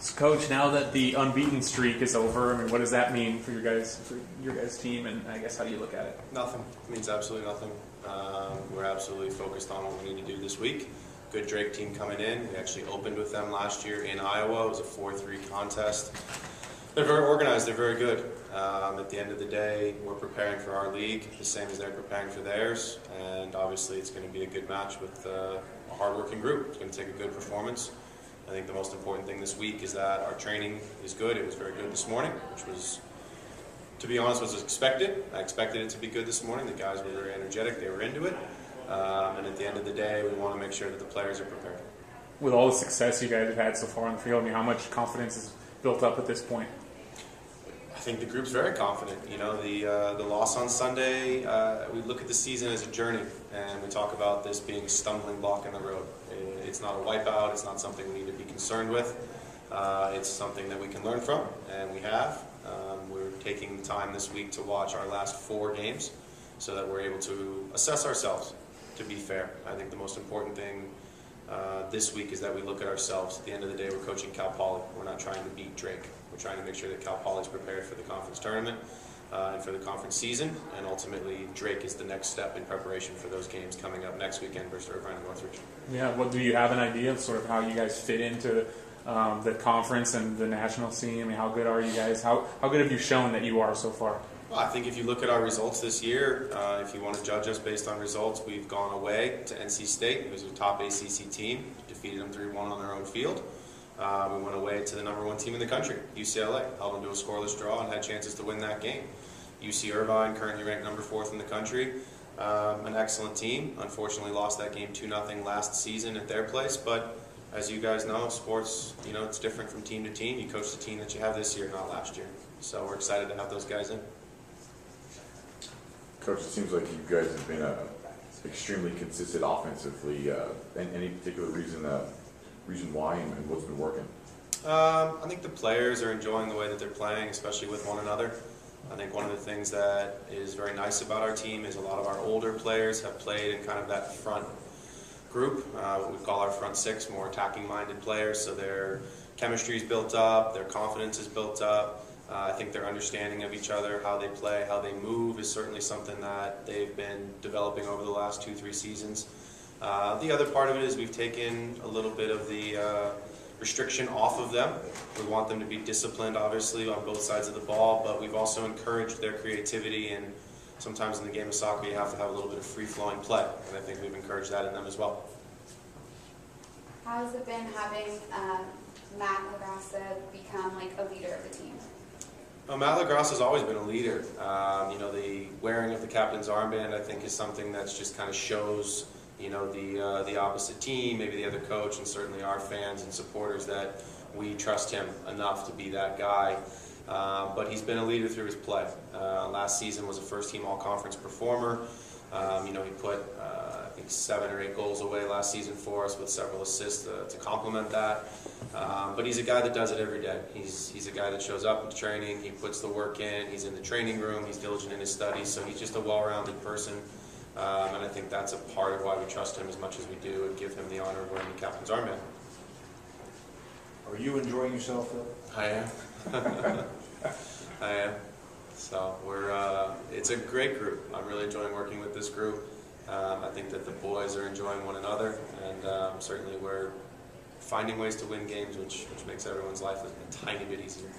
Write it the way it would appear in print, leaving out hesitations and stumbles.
So, Coach, now that the unbeaten streak is over, I mean, what does that mean for your guys' team, and I guess how do you look at it? Nothing. It means absolutely nothing. We're absolutely focused on what we need to do this week. Good Drake team coming in. We actually opened with them last year in Iowa. It was a 4-3 contest. They're very organized. They're very good. At the end of the day, we're preparing for our league the same as they're preparing for theirs, and obviously it's going to be a good match with a hard-working group. It's going to take a good performance. I think the most important thing this week is that our training is good. It was very good this morning, which was, to be honest, was expected. I expected it to be good this morning. The guys were very energetic. They were into it. And at the end of the day, we want to make sure that the players are prepared. With all the success you guys have had so far on the field, I mean, how much confidence is built up at this point? I think the group's very confident. You know, the loss on Sunday, we look at the season as a journey, and we talk about this being a stumbling block in the road. It's not a wipeout. It's not something we need to be concerned with. It's something that we can learn from, and we have. We're taking the time this week to watch our last 4 games so that we're able to assess ourselves, to be fair. I think the most important thing this week is that we look at ourselves. At the end of the day, we're coaching Cal Poly. We're not trying to beat Drake. We're trying to make sure that Cal Poly is prepared for the conference tournament and for the conference season, and ultimately Drake is the next step in preparation for those games coming up next weekend versus Irvine and Northridge. Yeah, do you have an idea of sort of how you guys fit into the conference and the national scene? I mean, how good are you guys? How good have you shown that you are so far? Well, I think if you look at our results this year, if you want to judge us based on results, we've gone away to NC State, who's a top ACC team, defeated them 3-1 on their own field. We went away to the #1 team in the country, UCLA, held them to a scoreless draw and had chances to win that game. UC Irvine, currently ranked #4 in the country, an excellent team. Unfortunately lost that game 2-0 last season at their place, but as you guys know, sports, you know, it's different from team to team. You coach the team that you have this year, not last year. So we're excited to have those guys in. Coach, it seems like you guys have been extremely consistent offensively. Any particular reason why and what's been working? I think the players are enjoying the way that they're playing, especially with one another. I think one of the things that is very nice about our team is a lot of our older players have played in kind of that front group, what we call our front 6, more attacking-minded players. So their chemistry is built up, their confidence is built up. I think their understanding of each other, how they play, how they move is certainly something that they've been developing over the last 2-3 seasons. The other part of it is we've taken a little bit of the restriction off of them. We want them to be disciplined, obviously, on both sides of the ball, but we've also encouraged their creativity, and sometimes in the game of soccer you have to have a little bit of free-flowing play, and I think we've encouraged that in them as well. How has it been having Matt LaGrassa become like a leader of the team? Well, Matt LaGrassa has always been a leader. You know, the wearing of the captain's armband, I think, is something that's just kind of shows, you know, the opposite team, maybe the other coach, and certainly our fans and supporters that we trust him enough to be that guy. But he's been a leader through his play. Last season was a first-team all-conference performer. You know, he put, I think, 7 or 8 goals away last season for us with several assists to complement that. But he's a guy that does it every day. He's a guy that shows up to training, he puts the work in, he's in the training room, he's diligent in his studies, so he's just a well-rounded person. And I think that's a part of why we trust him as much as we do and give him the honor of wearing the captain's armband. Are you enjoying yourself, Phil? I am. I am. So it's a great group. I'm really enjoying working with this group. I think that the boys are enjoying one another, and certainly we're finding ways to win games, which makes everyone's life a tiny bit easier.